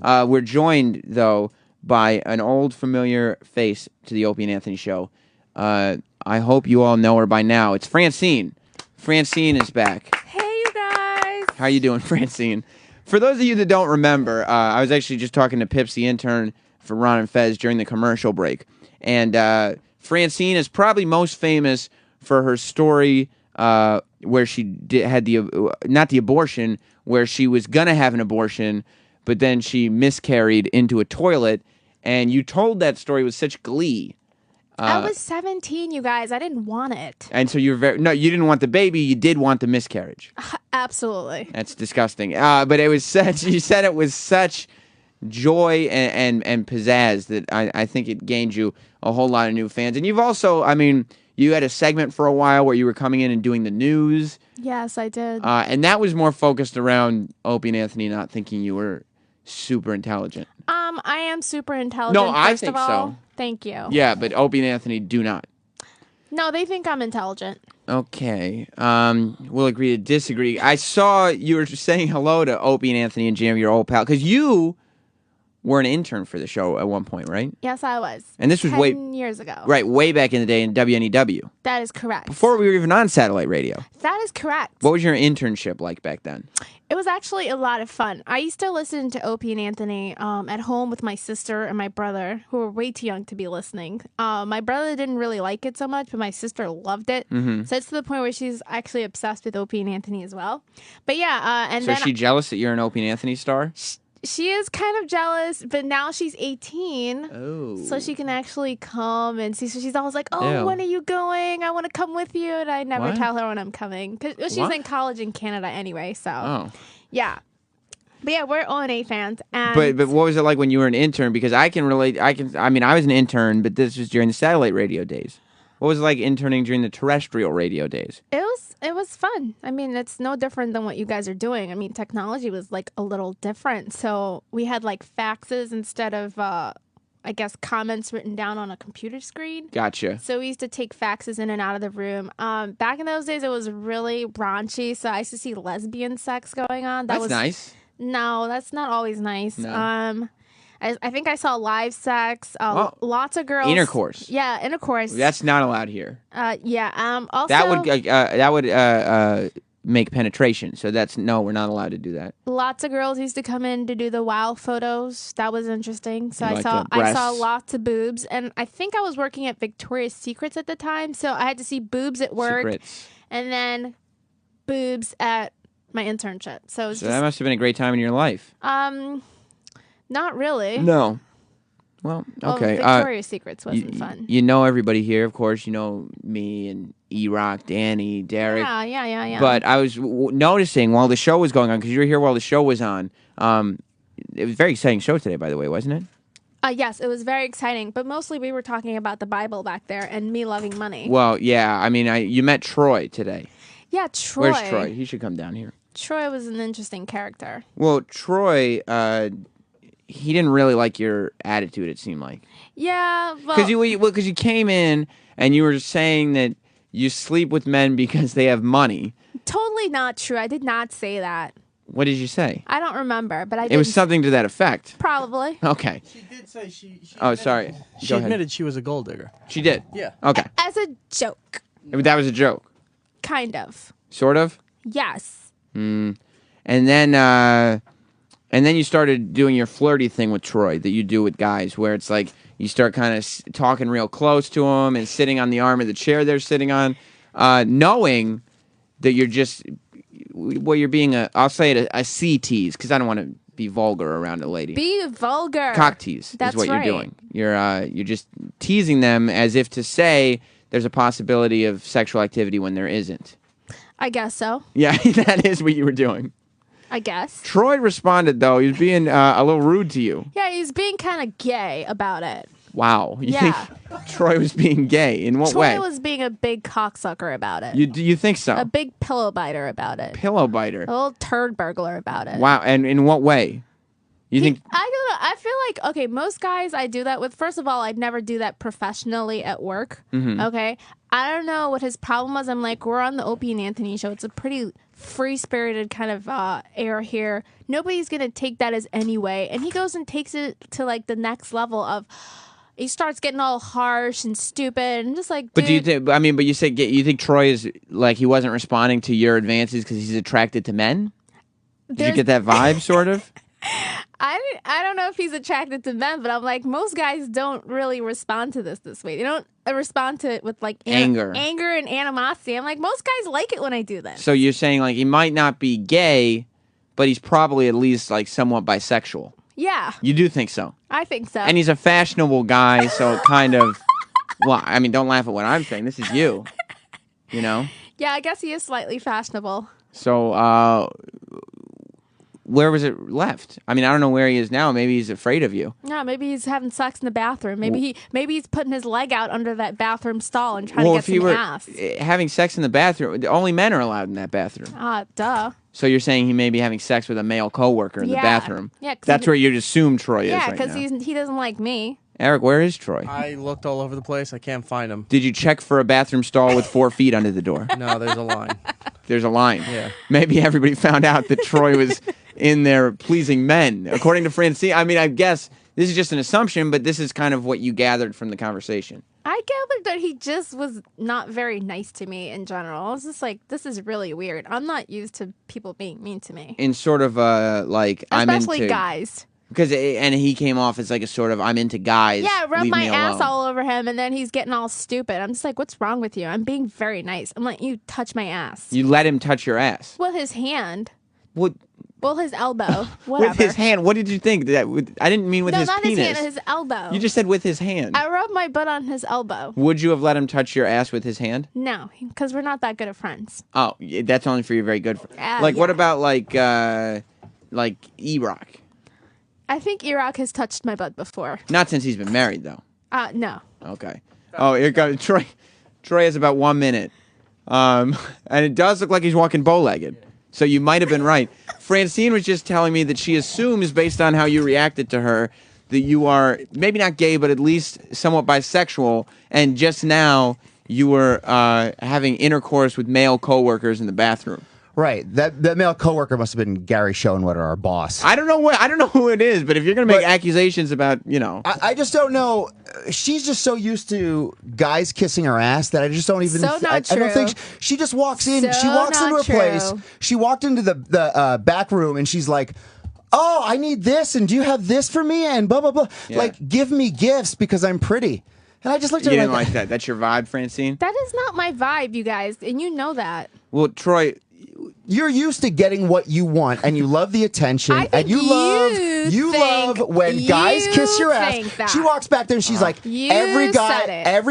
We're joined, though, by an old familiar face to the Opie and Anthony show. I hope you all know her by now. It's Francine. Francine is back. Hey, you guys. How you doing, Francine? For those of you that don't remember, I was actually just talking to Pips, the intern for Ron and Fez during the commercial break. And Francine is probably most famous for her story where she had not the abortion, where she was going to have an abortion, but then she miscarried into a toilet. And you told that story with such glee. I was 17, you guys. I didn't want it. And so you didn't want the baby. You did want the miscarriage. Absolutely. That's disgusting. But it was you said it was such joy and pizzazz that I think it gained you a whole lot of new fans. And you've also, you had a segment for a while where you were coming in and doing the news. Yes, I did. And that was more focused around Opie and Anthony not thinking you were super intelligent. I am super intelligent. No, I first think of all. so. Thank you. Yeah, but Opie and Anthony do not. No, they think I'm intelligent. Okay. We'll agree to disagree. I saw you were saying hello to Opie and Anthony and Jim, your old pal, because you were an intern for the show at one point, right? Yes, I was. And this was 10 years ago. Right, way back in the day in WNEW. That is correct. Before we were even on satellite radio. That is correct. What was your internship like back then? It was actually a lot of fun. I used to listen to Opie and Anthony at home with my sister and my brother, who were way too young to be listening. My brother didn't really like it so much, but my sister loved it. Mm-hmm. So it's to the point where she's actually obsessed with Opie and Anthony as well. But yeah, and so then... is she jealous that you're an Opie and Anthony star? She is kind of jealous, but now she's 18. Oh. So she can actually come and see. So she's always like, oh, Ew. when are you going? I want to come with you. And I never What? tell her when I'm coming. Because she's in college in Canada anyway. So, yeah. But yeah, we're O&A fans. And But what was it like when you were an intern? Because I can relate. I was an intern, but this was during the satellite radio days. What was it like interning during the terrestrial radio days? It was fun. It's no different than what you guys are doing. Technology was like a little different. So we had like faxes instead of, comments written down on a computer screen. Gotcha. So we used to take faxes in and out of the room. Back in those days, it was really raunchy. So I used to see lesbian sex going on. That's nice. No, that's not always nice. No. I think I saw live sex. Lots of girls. Intercourse. Yeah, intercourse. That's not allowed here. Yeah. Also, that would make penetration. So we're not allowed to do that. Lots of girls used to come in to do the wow photos. That was interesting. So Like I saw lots of boobs, and I think I was working at Victoria's Secrets at the time. So I had to see boobs at work, Secrets. and then boobs at my internship. So that must have been a great time in your life. Not really. No. Well, okay. Victoria's Secrets wasn't fun. You know everybody here, of course. You know me and E-Rock, Danny, Derek. Yeah. But I was noticing while the show was going on, because you were here while the show was on. It was a very exciting show today, by the way, wasn't it? Yes, it was very exciting. But mostly we were talking about the Bible back there and me loving money. Well, yeah. You met Troy today. Yeah, Troy. Where's Troy? He should come down here. Troy was an interesting character. Well, Troy... he didn't really like your attitude, it seemed like. Yeah, because you came in and you were saying that you sleep with men because they have money. Totally not true. I did not say that. What did you say? I don't remember, but I did. It was something to that effect. Probably. Okay. She did say she Oh, sorry. She admitted she was a gold digger. She did? Yeah. Okay. As a joke. That was a joke. Kind of. Sort of? Yes. And then you started doing your flirty thing with Troy that you do with guys, where it's like you start kind of talking real close to him and sitting on the arm of the chair they're sitting on, knowing that you're being I'll say it, a C tease, because I don't want to be vulgar around a lady. Be vulgar. Cock tease That's is what right. you're doing. You're just teasing them as if to say there's a possibility of sexual activity when there isn't. I guess so. Yeah, that is what you were doing. I guess. Troy responded, though. He was being a little rude to you. Yeah, he's being kind of gay about it. Wow. You Yeah. think Troy was being gay? In what way? Troy was being a big cocksucker about it. You think so? A big pillow biter about it. Pillow biter. A little turd burglar about it. Wow. And in what way? You think... I don't know. I feel like, okay, most guys I do that with, first of all, I'd never do that professionally at work. Mm-hmm. Okay? I don't know what his problem was. I'm like, we're on the Opie and Anthony show. It's a pretty free-spirited kind of air here. Nobody's going to take that as any way. And he goes and takes it to, like, the next level of... He starts getting all harsh and stupid and just like, dude. But do you think, I mean, but you said, you think Troy is, like, he wasn't responding to your advances because he's attracted to men? Did you get that vibe, sort of? I don't know if he's attracted to men, but I'm like, most guys don't really respond to this way. They don't respond to it with, like, anger and animosity. I'm like, most guys like it when I do this. So you're saying, like, he might not be gay, but he's probably at least, like, somewhat bisexual. Yeah. You do think so? I think so. And he's a fashionable guy, so it kind of... Well, I mean, don't laugh at what I'm saying. This is you. You know? Yeah, I guess he is slightly fashionable. So, where was it left? I mean, I don't know where he is now. Maybe he's afraid of you. No, maybe he's having sex in the bathroom. Maybe he's putting his leg out under that bathroom stall and trying to get some ass. Having sex in the bathroom, only men are allowed in that bathroom. Duh. So you're saying he may be having sex with a male coworker in the bathroom? Yeah. That's where you'd assume Troy is right now. Yeah, because he doesn't like me. Eric, where is Troy? I looked all over the place. I can't find him. Did you check for a bathroom stall with 4 feet under the door? No, there's a line. There's a line. Yeah. Maybe everybody found out that Troy was in there pleasing men. According to Francine, I mean, I guess this is just an assumption, but this is kind of what you gathered from the conversation. I gathered that he just was not very nice to me in general. I was just like, this is really weird. I'm not used to people being mean to me. In sort of like, especially guys. Because he came off as like a sort of I'm into guys. Yeah, rub my ass all over him, and then he's getting all stupid. I'm just like, what's wrong with you? I'm being very nice. I'm letting you touch my ass. You let him touch your ass with his hand. What? Well, his elbow. Whatever. With his hand. What did you think? I didn't mean with his penis. No, not his hand. His elbow. You just said with his hand. I rubbed my butt on his elbow. Would you have let him touch your ass with his hand? No, because we're not that good of friends. Oh, that's only for your very good friends. What about like E-Rock? I think E-Rock has touched my butt before. Not since he's been married, though. No. Okay. Oh, here comes Troy. Troy has about 1 minute, and it does look like he's walking bow-legged. So you might have been right. Francine was just telling me that she assumes, based on how you reacted to her, that you are maybe not gay, but at least somewhat bisexual. And just now, you were having intercourse with male coworkers in the bathroom. Right. That male coworker must have been Gary Schoenwetter, our boss. I don't know who it is, but if you're going to make accusations about, I just don't know. She's just so used to guys kissing her ass that I just don't even. So not true. I don't think she just walks in. So she walks into her true. place. She walked into the back room and she's like, "Oh, I need this, and do you have this for me?" And blah blah blah. Yeah. Like, give me gifts because I'm pretty. And I just looked at her You didn't like that. That's your vibe, Francine? That is not my vibe, you guys, and you know that. Well, Troy, you're used to getting what you want, and you love the attention, I think and you love when guys kiss your ass. That. She walks back there and she's like, every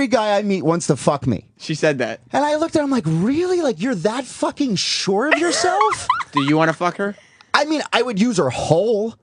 guy I meet wants to fuck me. She said that. And I looked at her, I'm like, really? Like, you're that fucking sure of yourself? Do you want to fuck her? I mean, I would use her hole.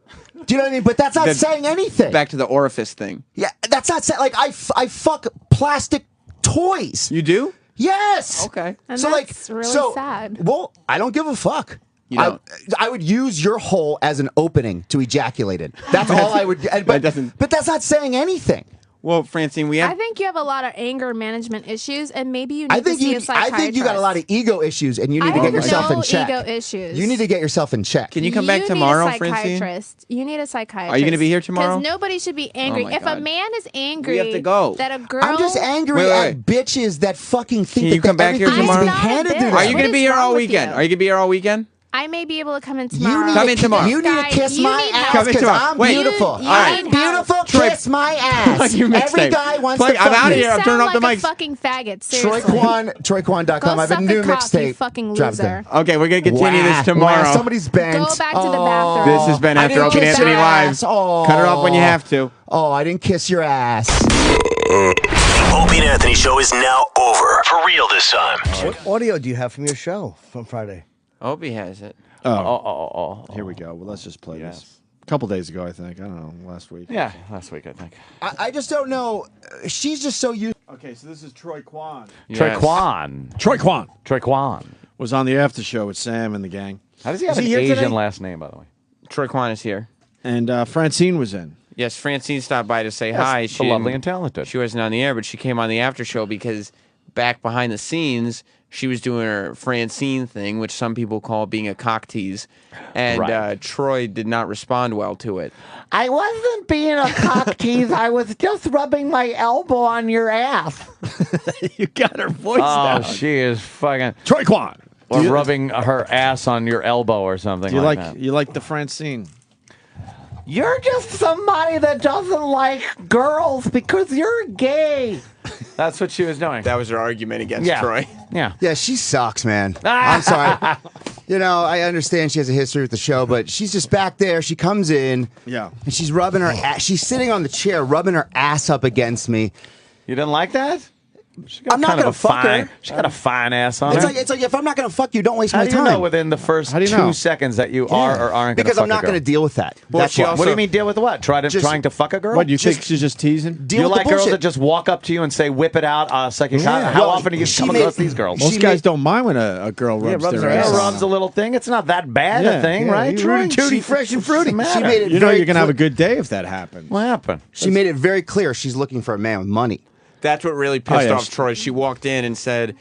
Do you know what I mean? But that's not saying anything. Back to the orifice thing. Yeah, that's not saying, like, I fuck plastic toys. You do? Yes. Okay. And so that's really sad. Well, I don't give a fuck. You don't? I would use your hole as an opening to ejaculate it. That's all I would. But that's not saying anything. Well, Francine, I think you have a lot of anger management issues, and maybe you need to see a psychiatrist. I think you got a lot of ego issues, and you need to get yourself in check. Ego issues. You need to get yourself in check. Can you come back tomorrow, Francine? You need a psychiatrist. Are you going to be here tomorrow? Because nobody should be angry. Oh my if God. a man is angry, We have to go. that a girl. I'm just angry at bitches that fucking think Can you come back here everything's tomorrow? being handed to them. Are you going to What be is here wrong all with weekend? you? Are you going to be here all weekend? I may be able to come in tomorrow. Come in tomorrow. You need to kiss my ass Come in because tomorrow. I'm Wait. beautiful. You I'm need beautiful. Troy, Kiss my ass. plug your Every mixtape. guy wants Plug- to I'm fuck outta me. here. I'm turning off the mics. Fucking faggot. Troy Seriously. Quan, TroyQuan.com. Go I have a suck new a cock, mixtape. you fucking dropped loser. in. Okay, we're going to continue this tomorrow. Wow, somebody's bent. Go back to the bathroom. This has been I After didn't Opie and kiss Anthony your Live. ass. Oh. Cut it off when you have to. Oh, I didn't kiss your ass. Opie and Anthony show is now over. For real this time. What audio do you have from your show from Friday? Opie has it. Here we go. Well, let's just play this. A couple days ago, I think. I don't know, last week. Yeah, last week, I think. I just don't know. She's just so used. Okay, so this is Troy Quan. Troy Quan. Troy Quan Troy Quan. was on the Aftershow with Sam and the gang. How does he have Is an he here Asian today? last name, by the way? Troy Quan is here. And Francine was in. Yes, Francine stopped by to say Yes, hi. so lovely and talented. She wasn't on the air, but she came on the after show because back behind the scenes, she was doing her Francine thing, which some people call being a cock tease, and Troy did not respond well to it. I wasn't being a cock tease. I was just rubbing my elbow on your ass. You got her voice Oh, down. she is fucking. Troy Quan. Or rubbing her ass on your elbow or something Do you like like that. you like the Francine? You're just somebody that doesn't like girls because you're gay. That's what she was doing. That was her argument against Troy. Yeah. Yeah, she sucks, man. I'm sorry. You know, I understand she has a history with the show, but she's just back there. She comes in, Yeah. and she's rubbing her ass. She's sitting on the chair, rubbing her ass up against me. You didn't like that? She got I'm not kind of gonna a fuck fine, her. She got a fine ass on It's her. like if I'm not gonna fuck you, don't waste How my do you time. know within the first How do you 2 know? seconds that you are or aren't going to Because fuck I'm not a girl? gonna deal with that. Well, That's she why. also- What do you mean deal with what? Trying to fuck a girl? What, do you think she's just teasing? Deal You with like the girls bullshit. that just walk up to you and say, whip it out, suck your cock? Yeah. How Well, often do you she come made- across these girls? Most She guys made- don't mind when a girl rubs rubs their her ass. ass Yeah, on. rubs a little thing. It's not that bad Yeah, a thing, yeah, right? you Troy? rooty tooty, fresh and fruity. She made it You know very you're gonna have a clear- good day if that happens. What happened? She made it very clear she's looking for a man with money. That's what really pissed yeah, off she- Troy. She walked in and said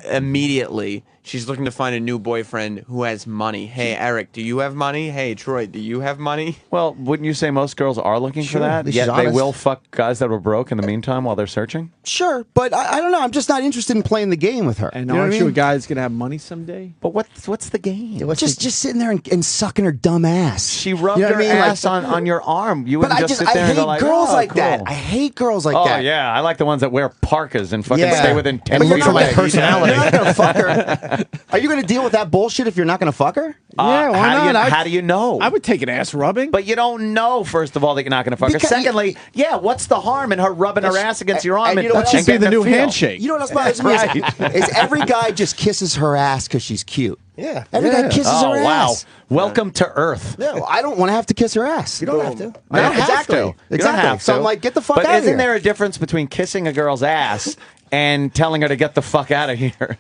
immediately she's looking to find a new boyfriend who has money. Hey, Eric, do you have money? Hey, Troy, do you have money? Well, wouldn't you say most girls are looking for Sure, that? at least Yet she's they honest. will fuck guys that were broke in the meantime while they're searching? Sure, but I don't know. I'm just not interested in playing the game with her. And you know aren't what I you a mean? guy that's gonna have money someday? But what's the game? Just sitting there and sucking her dumb ass. She rubbed You know her what I mean? Like- ass on your arm. You But wouldn't I just just sit there I and go hate like, girls oh, like that. cool. I hate girls like Oh that. yeah, I like the ones that wear parkas and fucking Yeah. stay within 10 But you're feet not of gonna- me. personality. You're not gonna fuck her. Are you gonna deal with that bullshit if you're not gonna fuck her? Yeah, why how not? how do you know? I would take an ass rubbing. But you don't know, first of all, that you're not going to fuck her. Because Secondly, what's the harm in her rubbing her ass against your arm and and, you know what that should else? be getting the a new feel? handshake. You know what else bothers me is every guy just kisses her ass because she's cute. Yeah. Every guy kisses Oh, her wow. ass. Welcome to Earth. No, I don't want to have to kiss her ass. You don't have to. I don't have exactly. to. You don't Exactly. have to. So I'm like, get the fuck but out of isn't here. there a difference between kissing a girl's ass and telling her to get the fuck out of here?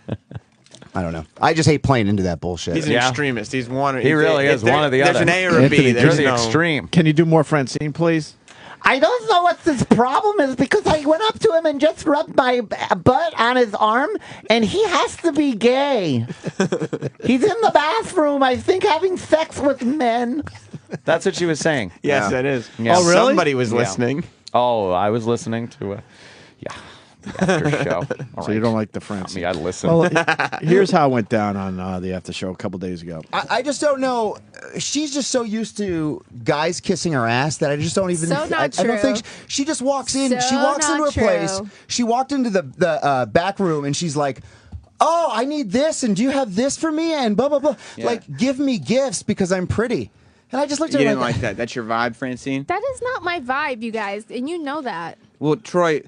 I don't know. I just hate playing into that bullshit. He's an Yeah. extremist. He's one. He really is one or the There's other. an A or a Anthony, B. you're You're There's the no extreme. Can you do more Francine, please? I don't know what this problem is because I went up to him and just rubbed my butt on his arm, and he has to be gay. He's in the bathroom, I think, having sex with men. That's what she was saying. Yes, Yeah. that is. Yeah. Oh, really? Somebody was Yeah. listening. Oh, I was listening to the after show. So you don't like the Francine? I listen. Well, here's how it went down on the after show a couple days ago. I just don't know. She's just so used to guys kissing her ass that I just don't even. So not I don't think true. she just walks in. So she walks not into her place. true. She walked into the back room and she's like, "Oh, I need this, and do you have this for me?" And blah blah blah. Yeah. Like, give me gifts because I'm pretty. And I just looked You at her didn't like that. That's your vibe, Francine? That is not my vibe, you guys, and you know that. Well, Troy,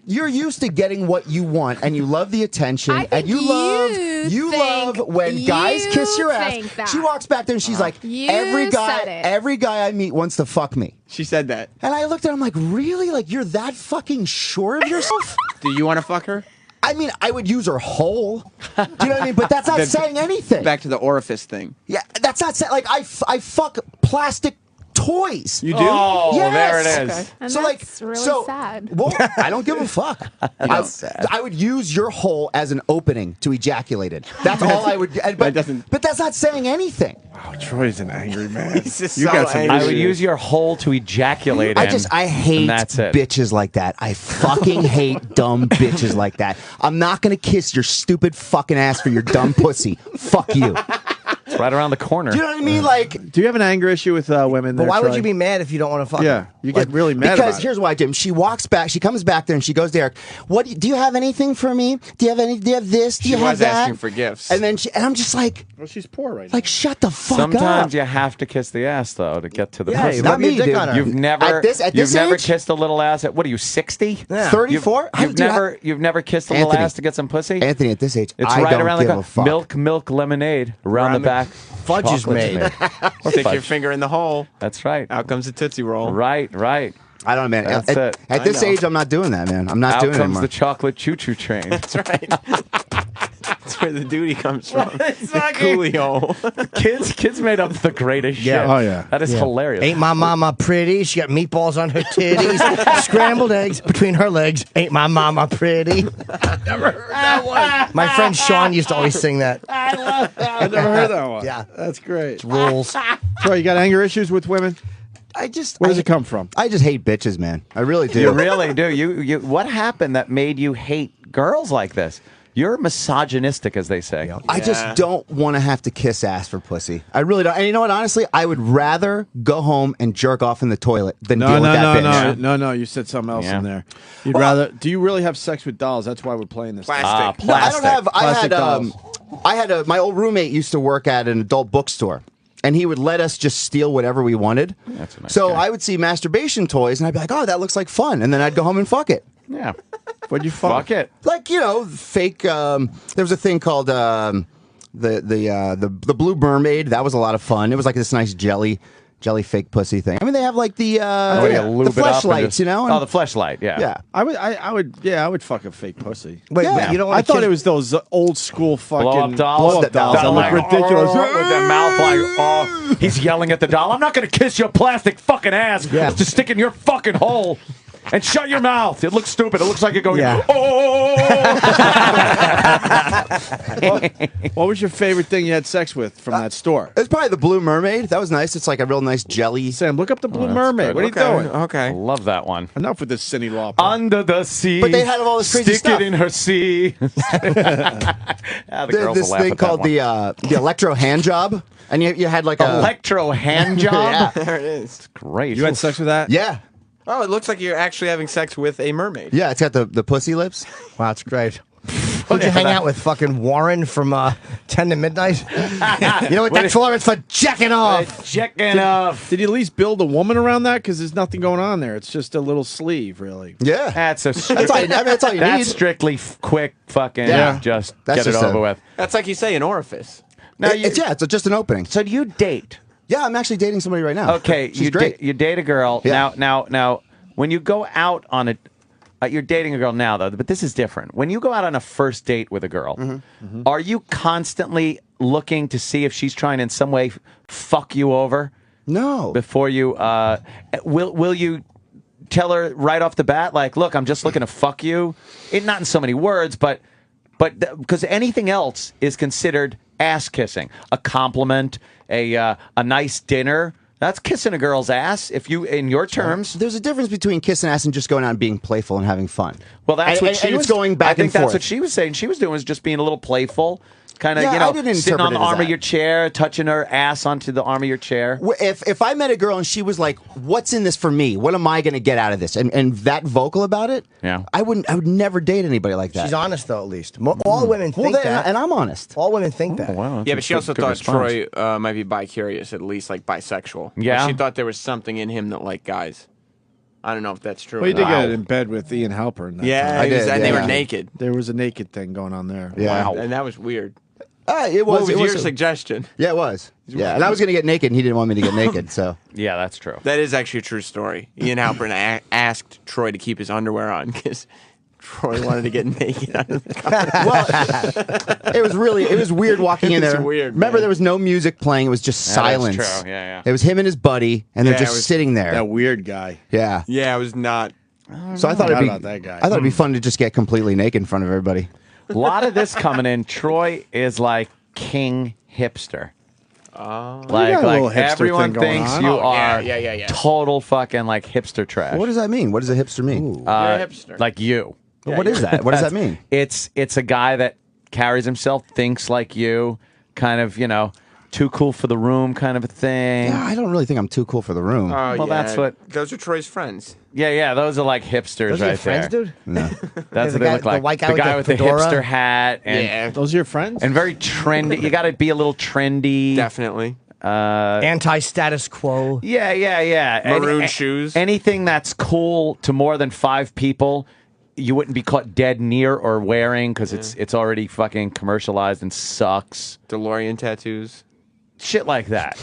You're used to getting what you want, and you love the attention, I think and you love think- when guys you kiss your ass. think that. She walks back there and she's like, You every said it. guy I meet wants to fuck me. she said that. And I looked at her, I'm like, really? Like, you're that fucking sure of yourself? Do you want to fuck her? I mean, I would use her whole. Do you know what I mean? But that's not saying anything. Back to the orifice thing. Yeah, that's not saying, like, I fuck plastic toys. You do? Oh, Yes. there it is. Okay. And So, that's like, really so, sad. Well, I don't give a fuck. I would use your hole as an opening to ejaculate it. That's all I would. But, doesn't- but that's not saying anything. Oh, Troy's an angry man. He's just You so got some angry. I would issues. use your hole to ejaculate in. I hate and that's it. bitches like that. I fucking hate dumb bitches like that. I'm not gonna kiss your stupid fucking ass for your dumb pussy. Fuck you. It's right around the corner. Do you know what I mean? Like, Do you have an anger issue with women? But There, why would Troy? you be mad if you don't want to fuck? Yeah, her? you get really mad because about here's it. why, Jim. She walks back. She comes back there and she goes to Eric. What do you have anything for me? Do you have any? Do you have this? Do She you have was that? asking for gifts. And then and I'm just like, Well, she's poor right like shut the fuck Sometimes up. you have to kiss the ass though to get to the Yeah, pussy. you Not rub your me, dick dude. on her. You've never At this you've never age? kissed a little ass. What are you 60? Yeah. 34? You've never kissed a little Anthony. ass to get some pussy. Anthony, at this age, It's I right don't around give the a fuck. milk lemonade around the back. Fudge is Chocolate's made. Or Stick your fudge. finger in the hole. That's right. Out comes a Tootsie Roll. Right. I don't know, man. That's at it. at this know. age, I'm not doing that, man. I'm not Out doing it comes anymore. the chocolate choo-choo train. That's right. That's where the duty comes from. Coolio. Kids made up the greatest shit. Yeah. Oh, yeah. That is hilarious. Ain't my mama pretty? She got meatballs on her titties, scrambled eggs between her legs. Ain't my mama pretty? Never heard that one. My friend Sean used to always sing that. I never heard that one. Yeah. That's great. Rules. Troy, you got anger issues with women? Where does it come from? I just hate bitches, man. I really do. You really do. You. What happened that made you hate girls like this? You're misogynistic, as they say. I just don't want to have to kiss ass for pussy. I really don't. And you know what? Honestly, I would rather go home and jerk off in the toilet than deal with that bitch. No. You said something else in there. You'd rather. Do you really have sex with dolls? That's why we're playing this. Plastic. No, I don't have. Plastic dolls. I had my old roommate used to work at an adult bookstore. And he would let us just steal whatever we wanted. That's a nice so guy. I would see masturbation toys, and I'd be like, "Oh, that looks like fun," and then I'd go home and fuck it. Yeah. What'd you fuck? Fuck it. Like fake. There was a thing called the Blue Mermaid. That was a lot of fun. It was like this nice jelly fake pussy thing. I mean, they have like the fleshlights, Oh, the fleshlight. Yeah. Yeah. I would fuck a fake pussy. Wait, Yeah. but you don't I want thought it was those old school fucking Blow-up dolls. blow-up dolls. That look ridiculous. With their mouth like, he's yelling at the doll. I'm not going to kiss your plastic fucking ass to stick in your fucking hole. And shut your mouth. It looks stupid. It looks like you're going, What was your favorite thing you had sex with from that store? It's probably the Blue Mermaid. That was nice. It's like a real nice jelly. Sam, look up the Blue Mermaid. good. What are you doing? I Okay. love that one. Enough with this Cindy Lauper. Under the sea. But they had all this crazy Stick stuff. it in her sea. The girls This will laugh thing at that called one. the electro hand job, and you had like a Electro hand job. There it is. Great. You had sex with that? yeah. Oh, it looks like you're actually having sex with a mermaid. Yeah, it's got the pussy lips. Wow, it's great. Who'd you hang out with? Fucking Warren from 10 to midnight? You know what that's for? It's for jacking off. Checking off. Did you at least build a woman around that? Because there's nothing going on there. It's just a little sleeve, really. Yeah. That's a. That's all you, that's all you That's need. strictly quick fucking. Yeah. Just That's get it just over a- with. That's like you say, an orifice. Now It's just an opening. So do you date? Yeah, I'm actually dating somebody right now. Okay, She's great. You date a girl. Yeah. Now, when you go out on a, you're dating a girl now though, but this is different. When you go out on a first date with a girl, are you constantly looking to see if she's trying in some way fuck you over No. before you? Will you tell her right off the bat, like, look, I'm just looking to fuck you? Not in so many words, but because anything else is considered ass kissing, a compliment, a nice dinner. That's kissing a girl's ass, if you, in your terms. There's a difference between kissing ass and just going out and being playful and having fun. Well, that's what she and was it's going back I think and that's forth. what she was saying. She was doing was just being a little playful, kind of, Yeah, I didn't sitting on interpret the it as arm of that. your chair, touching her ass onto the arm of your chair. If I met a girl and she was like, "What's in this for me? What am I going to get out of this?" and that vocal about it, Yeah. I would never date anybody like that. She's honest, though, at least. All women think that. and I'm honest. All women think that. Wow, Yeah, but she also thought Troy might be bi-curious, at least like bisexual. Yeah. Like, she thought there was something in him that liked guys. I don't know if that's true. Well, you or did not. get in bed with Ian Halpern. that Yeah, time. I did, and they yeah. were naked. There was a naked thing going on there. Yeah. And that was weird. It What was. was It your was suggestion? yeah, it was. Yeah, and I was going to get naked, and he didn't want me to get naked. So Yeah, that's true. That is actually a true story. Ian Halpern asked Troy to keep his underwear on because Troy wanted to get naked under the cover. it was weird walking in It's there. weird, Remember, man. there was no music playing. It was just That is silence. true. Yeah. It was him and his buddy, and they're Yeah, it just was sitting there. That weird guy. Yeah. Yeah, I was not. So I thought it'd Forgot be about that guy. I thought it'd be fun to just get completely naked in front of everybody. A lot of this coming in. Troy is like king hipster. got a little hipster everyone thing going thinks on. you Oh, are yeah. total fucking like hipster trash. What does that mean? What does a hipster mean? You're a hipster. Like you. What is that? What does that mean? It's a guy that carries himself, thinks like you, kind of, too cool for the room kind of a thing. Yeah, I don't really think I'm too cool for the room. Oh, Well, yeah. that's what- Those are Troy's friends. Yeah, those are like hipsters Those are right your friends, there. dude? no. That's The what they guy- look like. the white guy with the with the fedora? hipster hat and Yeah, Those are your friends? and very trendy. You got to be a little trendy. definitely. Anti-status quo. Yeah. Maroon shoes. Anything that's cool to more than 5 people, you wouldn't be caught dead near or wearing because it's already fucking commercialized and sucks. DeLorean tattoos. Shit like that.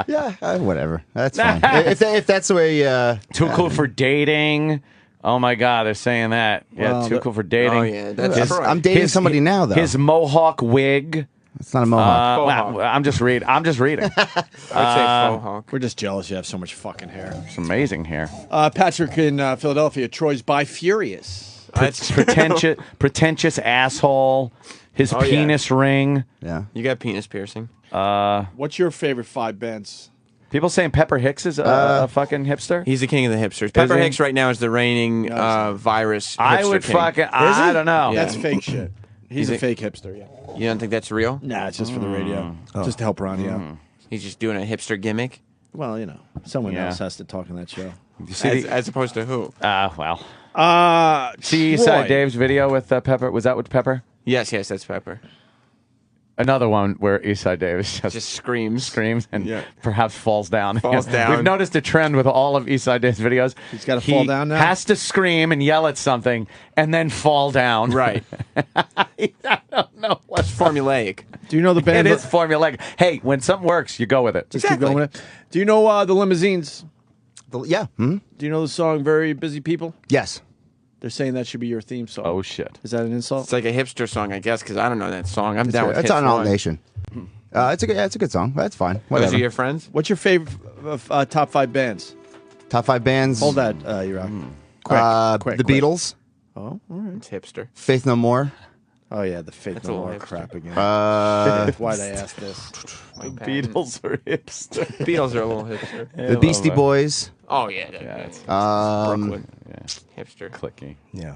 Yeah, whatever. That's fine. if that's the way. Too cool for dating. Oh my God, they're saying that. Yeah, Well, too cool for dating. Oh yeah, that's Troy. I'm dating somebody now, though. His mohawk wig. It's not a mohawk. Well, I'm just reading. I would say faux hawk. We're just jealous you have so much fucking hair. It's amazing hair. Patrick in Philadelphia. Troy's bi-furious. Pretentious asshole. His penis ring. Yeah. You got penis piercing. What's your favorite 5 bands? People saying Pepper Hicks is a fucking hipster. He's the king of the hipsters. Pepper Hicks right now is the reigning virus. I would king. fucking. I don't know. That's fake shit. He's a fake hipster, yeah. You don't think that's real? Nah, it's just for the radio. Just to help Ronnie out. He's just doing a hipster gimmick. Well, you know, someone else has to talk on that show. You see as opposed to who? Well. See Troy. Eastside Dave's video with Pepper? Was that with Pepper? Yes, that's Pepper. Another one where Eastside Dave just screams, and perhaps falls down. Falls down. We've noticed a trend with all of Eastside Dave's videos. He's got to fall down now? Has to scream and yell at something and then fall down. Right. I don't know what's formulaic. Do you know the band? It is formulaic. Hey, when something works, you go with it. Just keep going with it. Do you know the Limousines? Yeah. Hmm? Do you know the song "Very Busy People"? Yes. They're saying that should be your theme song. Oh shit! Is that an insult? It's like a hipster song, I guess, because I don't know that song. I'm down with It's Hits on Alt One. Nation. It's a good song. That's fine. Those Whatever. are your friends? What's your favorite top 5 bands? Top 5 bands. Hold that, you're out. Quick, The Beatles. Oh, all right. It's hipster. Faith No More. Oh yeah, the Faith That's No a More little crap again. Why'd I ask this? Beatles are hipster. Beatles are a little hipster. The Beastie Boys. Oh yeah, that's Brooklyn. hipster. Clicky. Yeah.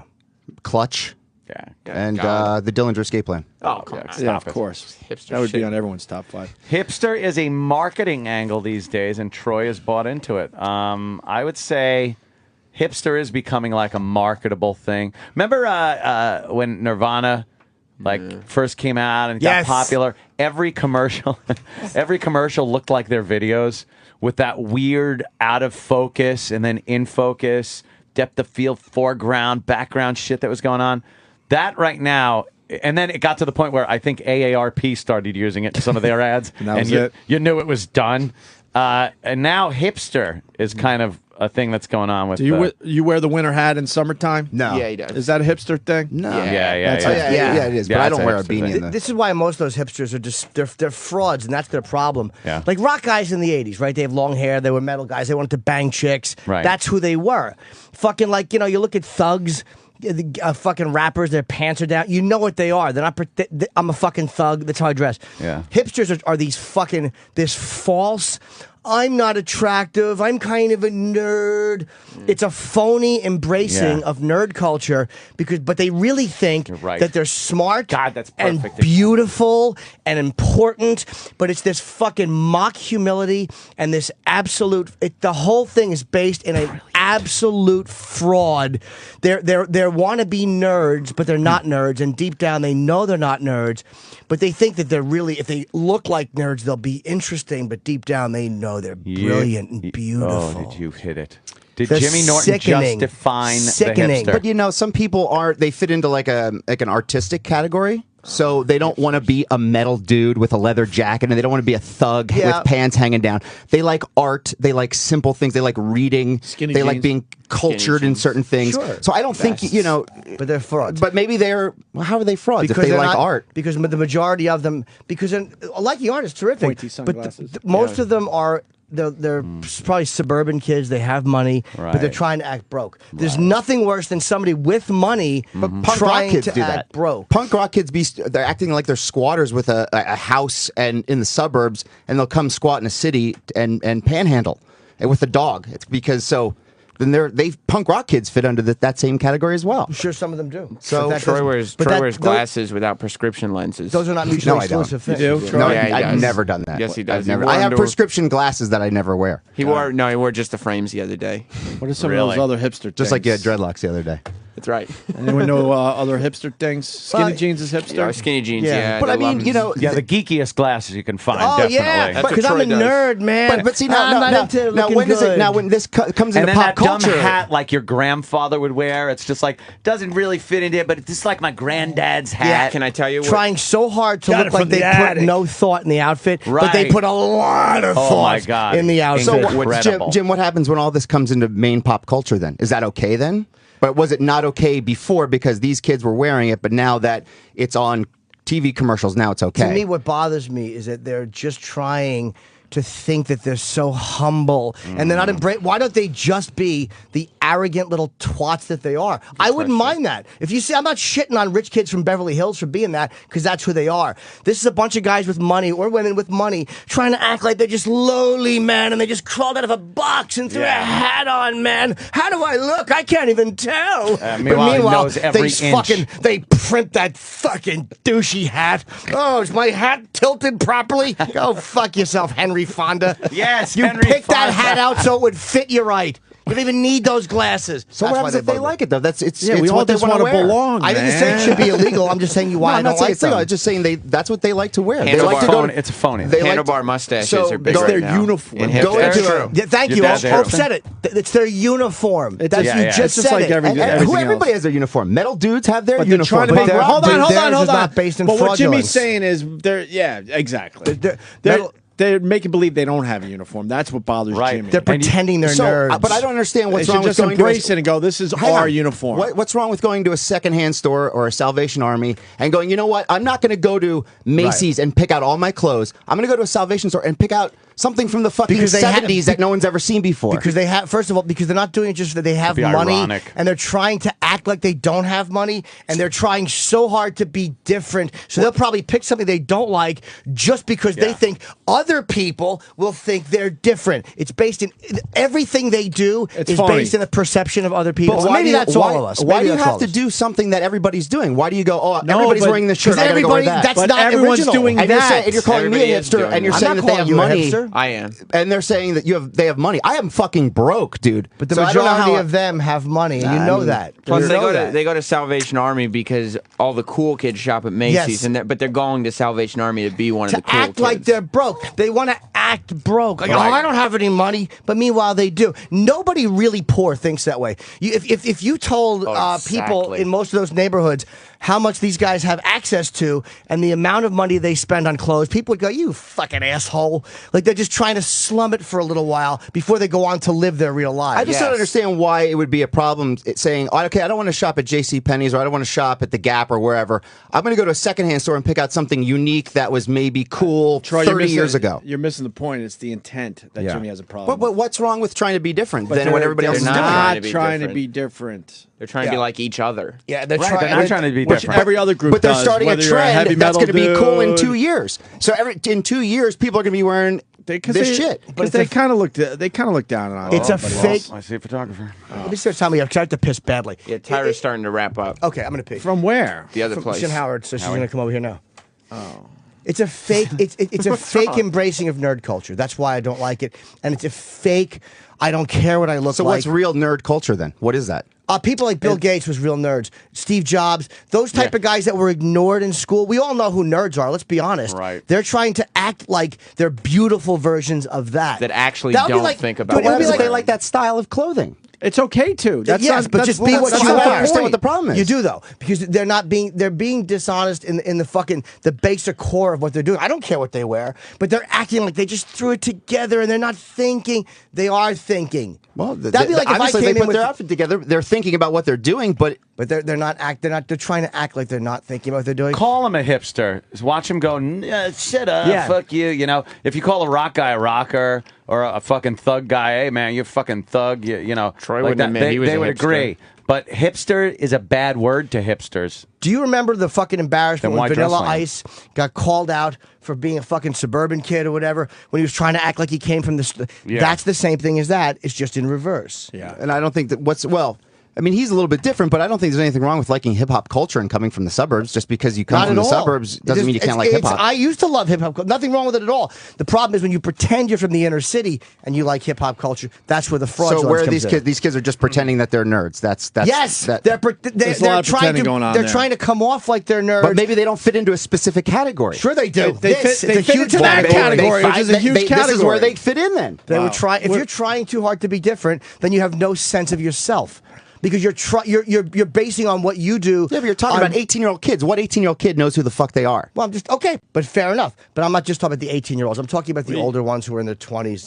Clutch. Yeah. And the Dillinger Escape Plan. Oh, come on. Yeah, of course. Hipster That would shit. be on everyone's top 5. Hipster is a marketing angle these days, and Troy has bought into it. I would say hipster is becoming like a marketable thing. Remember when Nirvana first came out and got popular? Every commercial looked like their videos with that weird out of focus and then in focus, depth of field, foreground, background shit that was going on. That right now, and then it got to the point where I think AARP started using it in some of their ads, And that was you, it. you knew it was done. And now hipster is kind of a thing that's going on with. Do you wear the winter hat in summertime? No. Yeah, he does. Is that a hipster thing? No. Yeah. Yeah, it is. But I don't wear a beanie in the. This is why most of those hipsters are just they're frauds, and that's their problem. Yeah. Like rock guys in the '80s, right? They have long hair. They were metal guys. They wanted to bang chicks. Right. That's who they were. Fucking you look at thugs. Fucking rappers, their pants are down. You know what they are. They're not. I'm a fucking thug. That's how I dress. Yeah. Hipsters are these fucking this false. I'm not attractive. I'm kind of a nerd. It's a phony embracing of nerd culture but they really think that they're smart God, that's and perfect. beautiful and important. But it's this fucking mock humility and this absolute. The whole thing is based in an absolute fraud. They're wannabe nerds, but they're not nerds, and deep down they know they're not nerds. But they think that they're really, if they look like nerds, they'll be interesting. But deep down, they know they're brilliant and beautiful. Oh, did you hit it? Did They're Jimmy Norton sickening. just define Sickening. the hipster? But you know, some people they fit into like an artistic category. So they don't want to be a metal dude with a leather jacket, and they don't want to be a thug with pants hanging down. They like art. They like simple things. They like reading. They like being cultured in certain things. Sure. So I don't think, But they're frauds. But maybe how are they frauds if they they're like not- art? Because the majority of them, liking art is terrific. Pointy But sunglasses. most of them are. They're probably suburban kids. They have money, but they're Right. trying to act broke. There's nothing worse than somebody with money Punk rock trying kids to do act that. broke. Punk rock kids they're acting like they're squatters with a house and in the suburbs, and they'll come squat in a city and panhandle with a dog. It's because then punk rock kids fit under that same category as well. I'm sure some of them do. So Troy wears glasses without prescription lenses. Those are not mutually No, I don't. exclusive things. You do? Troy? No, Yeah, he I've does. never done that. Yes, he does. I've He never. wore I them have to- prescription glasses that I never wear. He wore just the frames the other day. What are some of Really? those other hipster things? Just like you had dreadlocks the other day. That's right. Anyone know other hipster things? Skinny jeans is hipster? Yeah, skinny jeans, yeah. But they I love mean, them. Yeah, the geekiest glasses you can find. Oh definitely. yeah, That's what because I'm Troy a does. nerd, man. But see I'm not into now looking when does good. it? Now when this comes And into then pop that dumb culture, hat like your grandfather would wear. It's just like doesn't really fit into it, but it's just like my granddad's hat. Can I tell you what? Trying so hard to Got look it like from they the put attic. no thought in the outfit, but they Right. put a lot of Oh, thought my God. in the outfit. so Incredible. Jim, what happens when all this comes into main pop culture? Then is that okay? Then But was it not okay before because these kids were wearing it, but now that it's on TV commercials, now it's okay? To me, what bothers me is that they're just trying to think that they're so humble and they're not embrace. Why don't they just be the arrogant little twats that they are? I wouldn't mind that. If you see, I'm not shitting on rich kids from Beverly Hills for being that, because that's who they are. This is a bunch of guys with money or women with money trying to act like they're just lowly, man, and they just crawled out of a box and threw a hat on, man. How do I look? I can't even tell. Meanwhile, he knows every inch. They print that fucking douchey hat. Oh, is my hat tilted properly? Go fuck yourself, Henry Fonda. Yes, you Henry picked that Fonda. hat out so it would fit you right. You don't even need those glasses. So what happens if they like it though? It's we all what they just want to wanna wear. belong. I didn't say it should be illegal. I'm just saying you why I I'm don't not saying like it's illegal. them. I'm just saying that's what they like to wear. They Handlebar. like to go. It's a phony. They like Handlebar to- mustaches so are big go- right their now. uniform. In Go hipsters. into a- Yeah, thank Your you. dad's Hope there. said it. It's their uniform. It's That's just- you yeah. just It's just said like it. every- And everything everybody else. has their uniform. Metal dudes have their But they're trying uniform. to make. Hold on. theirs is not based in But what fraudulence. Jimmy's saying is, they're exactly. They're- They're making believe they don't have a uniform. That's what bothers Right. Jimmy. They're pretending they're So, nerds. but I don't understand They what's should wrong with just going to embrace it and go, this is Hang our on. uniform. What's wrong with going to a secondhand store or a Salvation Army and going, you know what? I'm not going to go to Macy's and pick out all my clothes. I'm going to go to a Salvation store and pick out something from the fucking Because they 70s that no one's ever seen before. Because they have, first of all, because they're not doing it just that they have be money, ironic. and they're trying to act like they don't have money, and they're trying so hard to be different. So they'll probably pick something they don't like just because they think other people will think they're different. It's based in everything they do It's is phony. based in the perception of other people. But So why maybe do you- that's why- all of us. Why Maybe do you that's all have to of us. do something that everybody's doing? Why do you go, oh, No, everybody's but- wearing this shirt, Because I gotta go wear everybody- that. that's But not everyone's original. doing and you're that. saying, and you're calling me Everybody a is hipster, doing and you're that. saying I'm that not they calling have you a money. hipster. I am. And they're saying that they have money. I am fucking broke, dude. But the So I don't know majority how- of them have money, and you I know mean, that. Plus, You they know go to that. they go to Salvation Army because all the cool kids shop at Macy's, Yes. but they're going to Salvation Army to be one of to the cool act kids. like they're broke. They want to act broke. Like, Right. oh, I don't have any money, but meanwhile they do. Nobody really poor thinks that way. If you told people exactly. in most of those neighborhoods how much these guys have access to and the amount of money they spend on clothes, people would go, "You fucking asshole!" Like they're just trying to slum it for a little while before they go on to live their real lives. I just don't understand why it would be a problem saying, oh, okay, I don't want to shop at JCPenney's or I don't want to shop at the Gap or wherever. I'm going to go to a secondhand store and pick out something unique that was maybe cool Troy, you're 30 missing- years ago. You're missing the point. It's the intent that Jimmy has a problem. But what's wrong with trying to be different than they're- what everybody else they're is doing? not doing. trying to be different. They're trying to be like each other. Yeah, they're Right, trying. they're not trying to be Which different. every other group But they're does, starting a whether you're trend heavy that's metal going to be cool in dude. 2 years. So in 2 years, people are going to be wearing this shit. Because they kind of look down on it. It's a Everybody fake. else. I see a photographer. Let me start telling me. I'm trying to piss badly. Yeah, Tyra's starting to wrap up. Okay, I'm gonna pee. From where? The other From place. Shin Howard, so she's gonna come over here now. Oh. It's a fake. It's a fake embracing of nerd culture. That's why I don't like it, and it's a fake. I don't care what I look So like. what's real nerd culture then? What is that? People like Bill Gates was real nerds. Steve Jobs, those type of guys that were ignored in school. We all know who nerds are. Let's be honest. Right. They're trying to act like they're beautiful versions of that. That actually That would be don't like- think but about it would What be if like- they like that style of clothing? It's okay too. That's yes, not, but that's, just be what that's you not the are. understand point. what the problem is. You do though, because they're being dishonest in the fucking the basic core of what they're doing. I don't care what they wear, but they're acting like they just threw it together and they're not thinking. They are thinking. Well, that'd be like if I obviously came they in put with. their outfit together. They're thinking about what they're doing, but But they're not act. They're trying to act like they're not thinking about what they're doing. Call him a hipster. Just watch him go, shut up, Yeah. fuck you. You know, if you call a rock guy a rocker or a fucking thug guy, hey man, you're a fucking thug. You know, Troy like wouldn't that, admit they, he was they a would hipster. agree. But hipster is a bad word to hipsters. Do you remember the fucking embarrassment Then when why dress Vanilla like him? Ice got called out for being a fucking suburban kid or whatever when he was trying to act like he came from the? Yeah. That's the same thing as that. It's just in reverse. Yeah. and I don't think that I mean, he's a little bit different, but I don't think there's anything wrong with liking hip hop culture and coming from the suburbs. Just because you come Not from at the all. suburbs doesn't mean you can't like hip hop. I used to love hip hop. Nothing wrong with it at all. The problem is when you pretend you're from the inner city and you like hip hop culture. That's where the fraudulence So where are comes these in. kids? These kids are just pretending that they're nerds. That's Yes, that- they're There's a lot of trying pretending to going on they're there. trying to come off like they're nerds. but maybe they don't fit into a specific category. Sure they do. They This, fit it's a huge into that category, which is a huge This is where category. they fit in. Then They would try. If you're trying too hard to be different, then you have no sense of yourself because you're basing on what you do. Yeah, but you're talking on- about 18-year-old kids. What 18-year-old kid knows who the fuck they are? Well, I'm just okay, but fair enough. But I'm not just talking about the 18-year-olds. I'm talking about the older ones who are in their 20s.